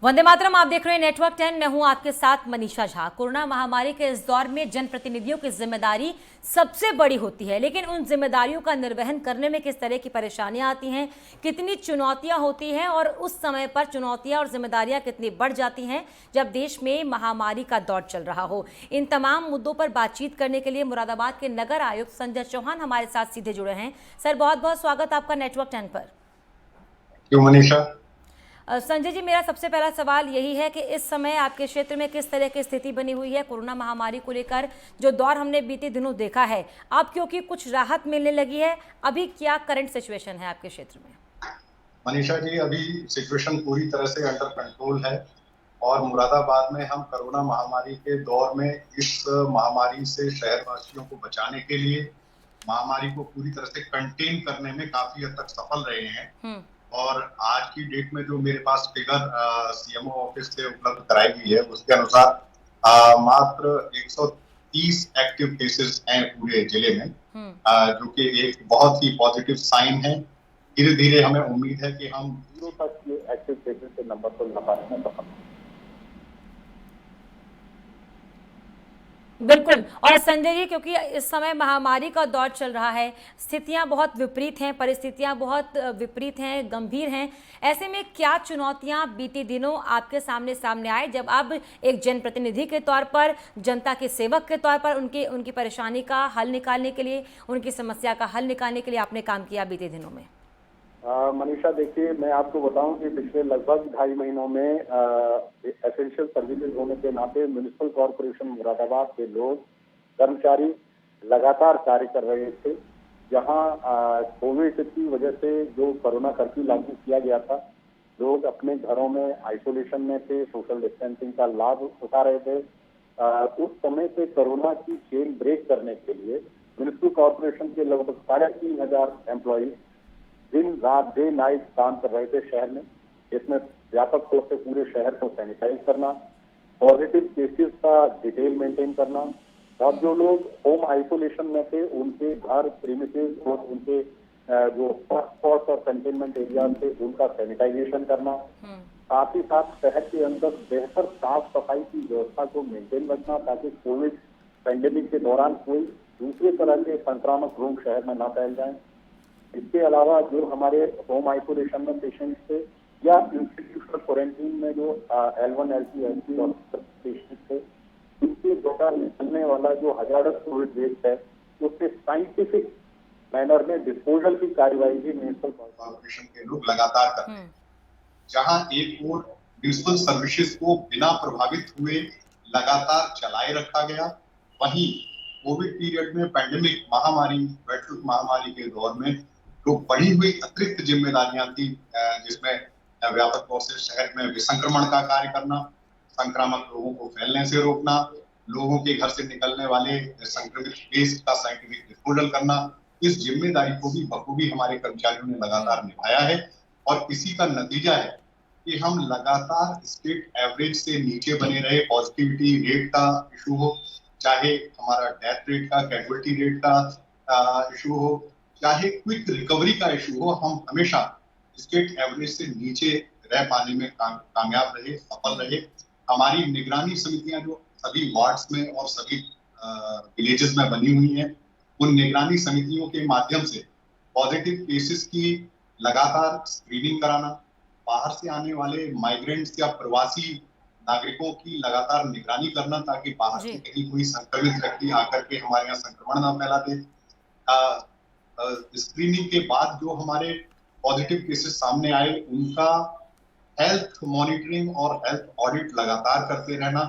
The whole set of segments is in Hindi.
वंदे मातरम। आप देख रहे हैं नेटवर्क 10। मैं हूं आपके साथ मनीषा झा। कोरोना महामारी के इस दौर में जनप्रतिनिधियों की जिम्मेदारी सबसे बड़ी होती है, लेकिन उन जिम्मेदारियों का निर्वहन करने में किस तरह की परेशानियां आती हैं, कितनी चुनौतियां होती हैं और उस समय पर चुनौतियां और जिम्मेदारियां कितनी बढ़ जाती हैं जब देश में महामारी का दौर चल रहा हो। इन तमाम मुद्दों पर बातचीत करने के लिए मुरादाबाद के नगर आयुक्त संजय चौहान हमारे साथ सीधे जुड़े हैं। सर, बहुत बहुत स्वागत आपका नेटवर्क 10 पर। क्यों मनीषा? संजय जी, मेरा सबसे पहला सवाल यही है कि इस समय आपके क्षेत्र में किस तरह की स्थिति बनी हुई है कोरोना महामारी को लेकर। जो दौर हमने बीते दिनों देखा है, अब क्योंकि कुछ राहत मिलने लगी है, अभी क्या करंट सिचुएशन है आपके क्षेत्र में? मनीषा जी, अभी सिचुएशन पूरी तरह से अंडर कंट्रोल है और मुरादाबाद में हम कोरोना महामारी के दौर में इस महामारी से शहरवासियों को बचाने के लिए महामारी को पूरी तरह से कंटेन करने में काफी हद तक सफल रहे हैं। और आज की डेट में जो मेरे पास फिगर सीएमओ ऑफिस से उपलब्ध कराई गई है, उसके अनुसार मात्र 130 एक्टिव केसेस हैं पूरे जिले में, जो कि एक बहुत ही पॉजिटिव साइन है। धीरे धीरे हमें उम्मीद है कि हम 0 तक ये एक्टिव केसेस के नंबर को लगाने में सफल होंगे। बिल्कुल। और संजय जी, क्योंकि इस समय महामारी का दौर चल रहा है, स्थितियां बहुत विपरीत हैं, परिस्थितियां बहुत विपरीत हैं, गंभीर हैं। ऐसे में क्या चुनौतियां बीते दिनों आपके सामने आए जब आप एक जनप्रतिनिधि के तौर पर, जनता के सेवक के तौर पर उनकी परेशानी का हल निकालने के लिए, उनकी समस्या का हल निकालने के लिए आपने काम किया बीते दिनों में? मनीषा, देखिए, मैं आपको बताऊं कि पिछले लगभग 2.5 महीनों में एसेंशियल सर्विसेज होने के नाते म्युनिसिपल कॉर्पोरेशन मुरादाबाद के लोग, कर्मचारी लगातार कार्य कर रहे थे। जहां कोविड की वजह से जो कोरोना कर्फ्यू लागू किया गया था, लोग अपने घरों में आइसोलेशन में थे, सोशल डिस्टेंसिंग का लाभ उठा रहे थे। उस समय पे कोरोना की चेन ब्रेक करने के लिए म्युनिसिपल कॉर्पोरेशन के लगभग 3,500 एम्प्लॉई दिन रात डे नाइट काम कर रहे थे शहर में। इसमें व्यापक तौर से पूरे शहर को सैनिटाइज करना, पॉजिटिव केसेस का डिटेल मेंटेन करना, और जो लोग होम आइसोलेशन में थे उनके घर, प्रीमिसेस और उनके जो हॉटस्पॉट और कंटेनमेंट एरिया थे उनका सैनिटाइजेशन करना, साथ ही साथ शहर के अंदर बेहतर साफ सफाई की व्यवस्था को मेंटेन रखना ताकि कोविड पेंडेमिक के दौरान कोई दूसरे तरह के संक्रामक रोग शहर में न फैल जाए। इसके अलावा जो हमारे होम आइसोलेशन में पेशेंट्स थे या इंस्टीट्यूशनल क्वारंटीन में जो L1, L2, L3 और पेशेंट थे, उनके द्वारा निकलने वाला जो हजारत कोविड वेस्ट है, उसके साइंटिफिक मैनर में डिस्पोजल की कार्यवाही भी म्युनिसिपल कॉर्पोरेशन के लोग लगातार कर रहे हैं। जहां एक ओर म्युनिसिपल सर्विसेज को बिना प्रभावित हुए लगातार चलाए रखा गया, वहीं कोविड पीरियड में पैंडेमिक महामारी, वैश्विक महामारी के दौर में जो बढ़ी हुई अतिरिक्त जिम्मेदारियां थी, जिसमें व्यापक तौर से शहर में विसंक्रमण का कार्य करना, संक्रामक रोगों को फैलने से रोकना, लोगों के घर से निकलने वाले संक्रमित वेस्ट का साइंटिफिक डिस्पोजल करना, इस जिम्मेदारी को भी बखूबी हमारे कर्मचारियों ने लगातार निभाया है। और इसी का नतीजा है कि हम लगातार स्टेट एवरेज से नीचे बने रहे। पॉजिटिविटी रेट का इशू हो, चाहे हमारा डेथ रेट का, कैजुअलिटी रेट का इशू हो, चाहे क्विक रिकवरी का इशू हो, हम हमेशा स्टेट एवरेज से नीचे रह पाने में कामयाब रहे, सफल रहे। हमारी निगरानी समितियां जो सभी वार्ड्स में और सभी विलेजेस में बनी हुई हैं, उन निगरानी समितियों के माध्यम से पॉजिटिव केसेस की लगातार स्क्रीनिंग कराना, बाहर से आने वाले माइग्रेंट्स या प्रवासी नागरिकों की लगातार निगरानी करना ताकि बाहर से कहीं कोई संक्रमित व्यक्ति आकर के हमारे यहाँ संक्रमण न फैला दे। स्क्रीनिंग के बाद जो हमारे पॉजिटिव केसेस सामने आए, उनका हेल्थ मॉनिटरिंग और हेल्थ ऑडिट लगातार करते रहना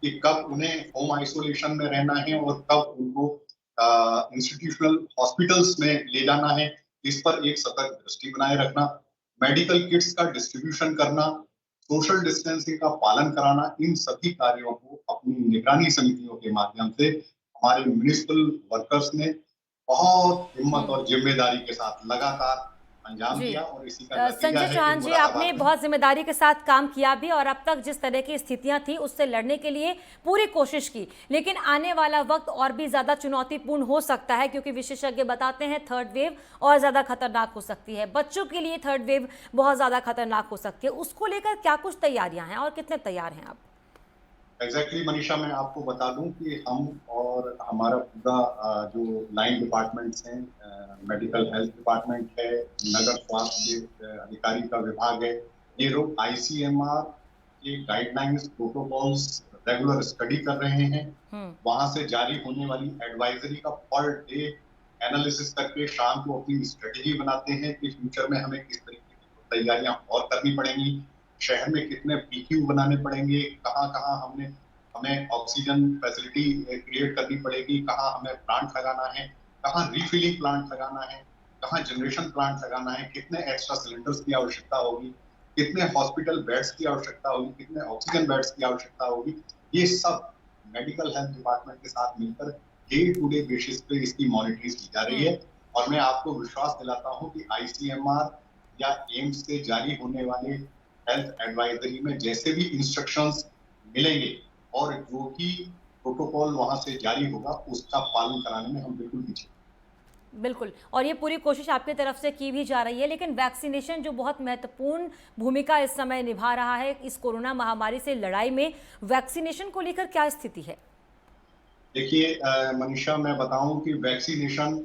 कि कब उन्हें होम आइसोलेशन में रहना है और कब उनको इंस्टीट्यूशनल हॉस्पिटल्स में ले जाना है, इस पर एक सतर्क दृष्टि बनाए रखना, मेडिकल किट्स का डिस्ट्रीब्यूशन करना, सोशल डिस्टेंसिंग का पालन कराना, इन सभी कार्यों को अपनी निगरानी समितियों के माध्यम से हमारे म्युनिसिपल वर्कर्स ने बहुत हिम्मत और जिम्मेदारी के साथ लगातार अंजाम जी दिया और इसी का नतीजा संजय है कि चौहान जी, आपने मुरादाबाद में बहुत जिम्मेदारी के साथ काम किया भी और अब तक जिस तरह की स्थितियां थी उससे लड़ने के लिए पूरी कोशिश की, लेकिन आने वाला वक्त और भी ज्यादा चुनौतीपूर्ण हो सकता है क्योंकि विशेषज्ञ बताते हैं थर्ड वेव और ज्यादा खतरनाक हो सकती है। बच्चों के लिए थर्ड वेव बहुत ज्यादा खतरनाक हो सकती है, उसको लेकर क्या कुछ तैयारियां हैं और कितने तैयार हैं आप? एग्जैक्टली मनीषा, मैं आपको बता दूं कि हम और हमारा पूरा जो लाइन डिपार्टमेंट्स हैं, मेडिकल हेल्थ डिपार्टमेंट है, नगर स्वास्थ्य अधिकारी का विभाग है, ये लोग आईसीएमआर के गाइडलाइंस प्रोटोकॉल्स रेगुलर स्टडी कर रहे हैं। वहां से जारी होने वाली एडवाइजरी का पर डे एनालिसिस करके शाम को अपनी स्ट्रेटेजी बनाते हैं कि फ्यूचर में हमें किस तरीके की तैयारियां और करनी पड़ेंगी, शहर में कितने पीक्यू बनाने पड़ेंगे, कहाँ कहाँ हमें ऑक्सीजन फैसिलिटी क्रिएट करनी पड़ेगी, कहाँ हमें प्लांट लगाना है, कहाँ रिफिलिंग प्लांट लगाना है, कहाँ जनरेशन प्लांट लगाना है, कितने एक्स्ट्रा सिलेंडर्स की आवश्यकता होगी, कितने हॉस्पिटल बेड्स की आवश्यकता होगी, कितने ऑक्सीजन बेड्स की आवश्यकता होगी। ये सब मेडिकल हेल्थ डिपार्टमेंट के साथ मिलकर डे टू डे बेसिस पे इसकी मॉनिटरिंग की जा रही है। और मैं आपको विश्वास दिलाता हूं कि आईसीएमआर या एम्स से जारी होने वाले हेल्थ एडवाइजरी में जैसे भी इंस्ट्रक्शंस मिलेंगे और जो भी प्रोटोकॉल वहां से जारी होगा उसका पालन कराने में हम बिल्कुल पीछे। बिल्कुल, और ये पूरी कोशिश आपकी तरफ से की भी जा रही है, लेकिन वैक्सीनेशन जो बहुत महत्वपूर्ण भूमिका इस समय निभा रहा है इस कोरोना महामारी से लड़ाई में, वैक्सीनेशन को लेकर क्या स्थिति है? देखिए मनीषा, मैं बताऊं कि वैक्सीनेशन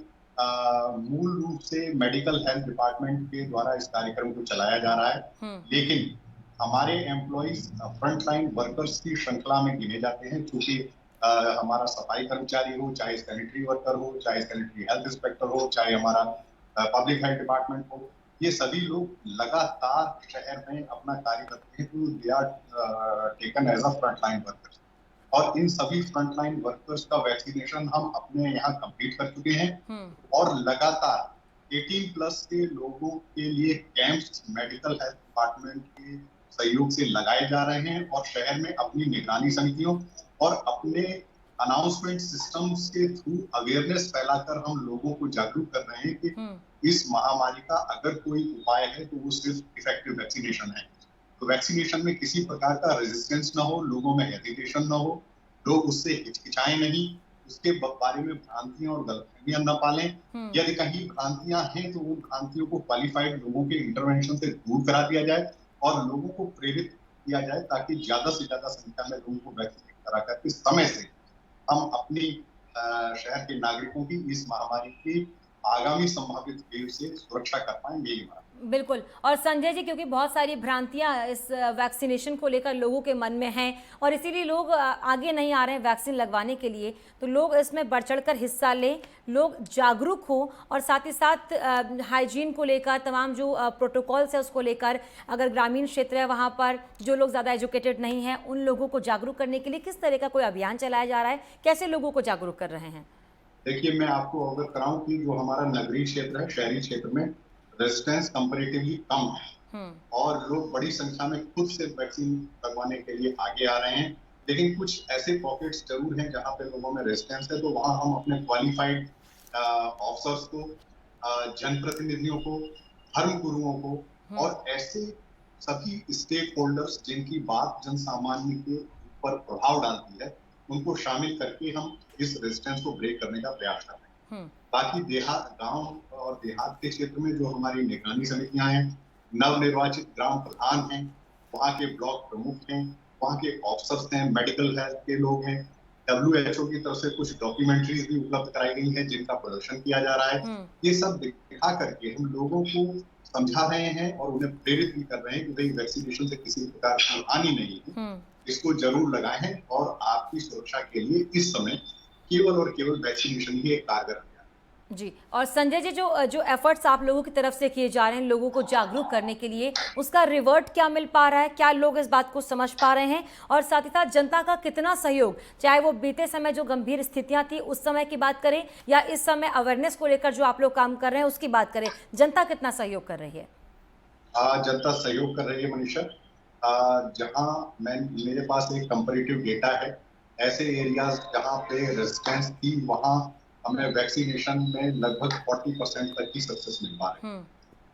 मूल रूप से मेडिकल हेल्थ डिपार्टमेंट के द्वारा इस कार्यक्रम को चलाया जा रहा है, लेकिन हमारे एम्प्लॉइज फ्रंट लाइन वर्कर्स की श्रृंखला में गिने जाते हैं, क्योंकि हमारा सफाई कर्मचारी हो, चाहे सैनिटरी वर्कर हो, चाहे सैनिटरी हेल्थ इंस्पेक्टर हो, चाहे हमारा पब्लिक हेल्थ डिपार्टमेंट हो, ये सभी लोग लगातार शहर में अपना कार्य करते हैं, तो they are taken as a front line workers. और इन सभी फ्रंटलाइन वर्कर्स का वैक्सीनेशन हम अपने यहाँ कंप्लीट कर चुके हैं और लगातार 18 प्लस के लोगों के लिए कैंप्स मेडिकल हेल्थ डिपार्टमेंट के सहयोग से लगाए जा रहे हैं और शहर में अपनी निगरानी समितियों और अपने अनाउंसमेंट सिस्टम्स के थ्रू अवेयरनेस फैलाकर हम लोगों को जागरूक कर रहे हैं कि इस महामारी का अगर कोई उपाय है तो वो सिर्फ इफेक्टिव वैक्सीनेशन है। तो वैक्सीनेशन में किसी प्रकार का रेजिस्टेंस ना हो, लोगों में हेजिटेशन ना हो, लोग उससे हिचकिचाएं नहीं, उसके बारे में भ्रांतियां और गलतफहमियां न पालें। यदि कहीं भ्रांतियां हैं तो उन भ्रांतियों को क्वालिफाइड लोगों के इंटरवेंशन से दूर करा दिया जाए और लोगों को प्रेरित किया जाए ताकि ज्यादा से ज्यादा संख्या में लोगों को वैक्सीनेट करा करके समय से हम अपनी शहर के नागरिकों की इस महामारी की आगामी संभावित वेव से सुरक्षा कर पाए, यही बात। बिल्कुल, और संजय जी, क्योंकि बहुत सारी भ्रांतियां इस वैक्सीनेशन को लेकर लोगों के मन में हैं और इसीलिए लोग आगे नहीं आ रहे हैं वैक्सीन लगवाने के लिए, तो लोग इसमें बढ़ चढ़कर हिस्सा लें, लोग जागरूक हो और साथ ही साथ हाइजीन को लेकर तमाम जो प्रोटोकॉल्स है उसको लेकर, अगर ग्रामीण क्षेत्र है वहाँ पर जो लोग ज़्यादा एजुकेटेड नहीं हैं उन लोगों को जागरूक करने के लिए किस तरह का कोई अभियान चलाया जा रहा है, कैसे लोगों को जागरूक कर रहे हैं? देखिए, मैं आपको अवगत कराऊं कि जो हमारा नगरीय क्षेत्र है, शहरी क्षेत्र में रेजिस्टेंस कंपैरेटिवली कम है और लोग बड़ी संख्या में खुद से वैक्सीन लगवाने के लिए आगे आ रहे हैं, लेकिन कुछ ऐसे पॉकेट्स जरूर हैं जहां पे लोगों में रेजिस्टेंस है, तो वहां हम अपने क्वालिफाइड ऑफिसर्स को, जनप्रतिनिधियों को, धर्म गुरुओं को और ऐसे सभी स्टेक होल्डर्स जिनकी बात जन सामान्य के ऊपर प्रभाव डालती है, उनको शामिल करके हम इस रेजिस्टेंस को ब्रेक करने का प्रयास कर रहे हैं। बाकी देहात, गांव और देहात के क्षेत्र में जो हमारी निगरानी समितियां हैं, नवनिर्वाचित ग्राम प्रधान हैं, वहाँ के ब्लॉक प्रमुख हैं, वहाँ के ऑफिसर्स हैं, मेडिकल हेल्थ के लोग हैं, WHO की तरफ से कुछ डॉक्यूमेंट्रीज भी उपलब्ध कराई गई हैं जिनका प्रदर्शन किया जा रहा है। ये सब दिखा करके हम लोगों को समझा रहे हैं और उन्हें प्रेरित भी कर रहे हैं कि भाई वैक्सीनेशन से किसी प्रकार की हानि नहीं है, इसको जरूर लगाएं और आपकी सुरक्षा के लिए इस समय केवल और केवल वैक्सीनेशन ही एक कारगर। जी, और संजय जी, जो एफर्ट्स आप लोगों की तरफ से किए जा रहे हैं लोगों को जागरूक करने के लिए, उसका रिवर्ट क्या मिल पा रहा है, क्या लोग इस बात को समझ पा रहे हैं, और साथ ही साथ जनता का कितना सहयोग, चाहे वो बीते समय जो गंभीर स्थितियां थी उस समय की बात करें या इस समय अवेयरनेस को लेकर जो आप लोग काम कर रहे हैं उसकी बात करें, जनता कितना सहयोग कर रही है? जनता सहयोग कर रही है मनीषा। जहां मेरे पास एक कंपैरेटिव डेटा है, ऐसे एरियाज जहां पे रेजिस्टेंस थी वहां हमें वैक्सीनेशन में लगभग 40% तक की सक्सेस मिल पा रही है।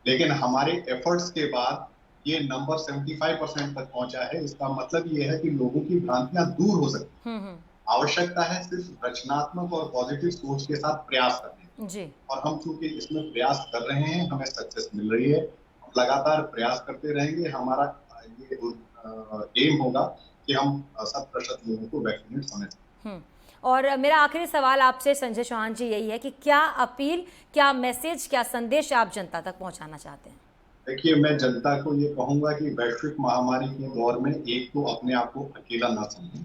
लेकिन हमारे एफर्ट्स के बाद ये नंबर 75% तक पहुंचा है। इसका मतलब ये है कि लोगों की भ्रांतियां दूर हो सकती हैं। आवश्यकता है सिर्फ रचनात्मक और पॉजिटिव सोच के साथ प्रयास करने की। जी। और हम चूंकि इसमें प्रयास कर रहे हैं, हमें सक्सेस मिल रही है, हम लगातार प्रयास करते रहेंगे। हमारा ये एम होगा कि हम 100% लोगों को वैक्सीनेट समय से। और मेरा आखिरी सवाल आपसे संजय चौहान जी यही है कि क्या अपील, क्या मैसेज, क्या संदेश आप जनता तक पहुंचाना चाहते हैं? देखिए, मैं जनता को ये कहूंगा कि वैश्विक महामारी के दौर में एक तो अपने आप को अकेला ना समझें।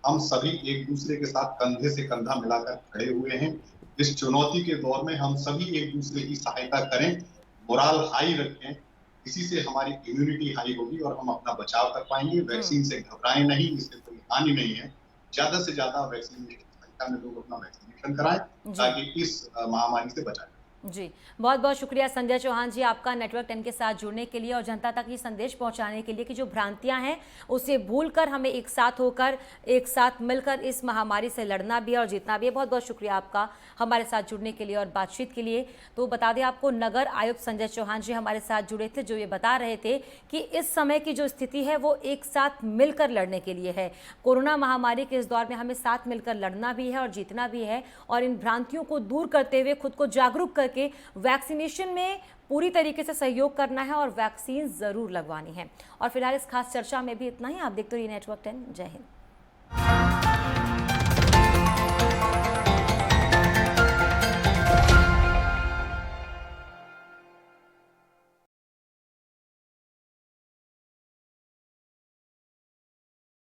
हम सभी एक दूसरे के साथ कंधे से कंधा मिलाकर खड़े हुए हैं। इस चुनौती के दौर में हम सभी एक दूसरे की सहायता करें, मोराल हाई रखें। इसी से हमारी इम्यूनिटी हाई होगी और हम अपना बचाव कर पाएंगे। वैक्सीन से घबराएं नहीं, इससे कोई हानि नहीं है। ज्यादा से ज्यादा वैक्सीनेशन की संख्या में लोग अपना वैक्सीनेशन कराएं ताकि इस महामारी से बचाएं। जी, बहुत बहुत शुक्रिया संजय चौहान जी आपका नेटवर्क 10 के साथ जुड़ने के लिए और जनता तक ये संदेश पहुंचाने के लिए कि जो भ्रांतियां हैं उसे भूलकर हमें एक साथ होकर, एक साथ मिलकर इस महामारी से लड़ना भी है और जीतना भी है। बहुत बहुत शुक्रिया आपका हमारे साथ जुड़ने के लिए और बातचीत के लिए। तो बता दें आपको, नगर आयुक्त संजय चौहान जी हमारे साथ जुड़े थे, जो ये बता रहे थे कि इस समय की जो स्थिति है वो एक साथ मिलकर लड़ने के लिए है। कोरोना महामारी के इस दौर में हमें साथ मिलकर लड़ना भी है और जीतना भी है और इन भ्रांतियों को दूर करते हुए खुद को जागरूक करके वैक्सीनेशन में पूरी तरीके से सहयोग करना है और वैक्सीन जरूर लगवानी है। और फिलहाल इस खास चर्चा में भी इतना ही। आप देखते रहिए नेटवर्क 10। जय हिंद।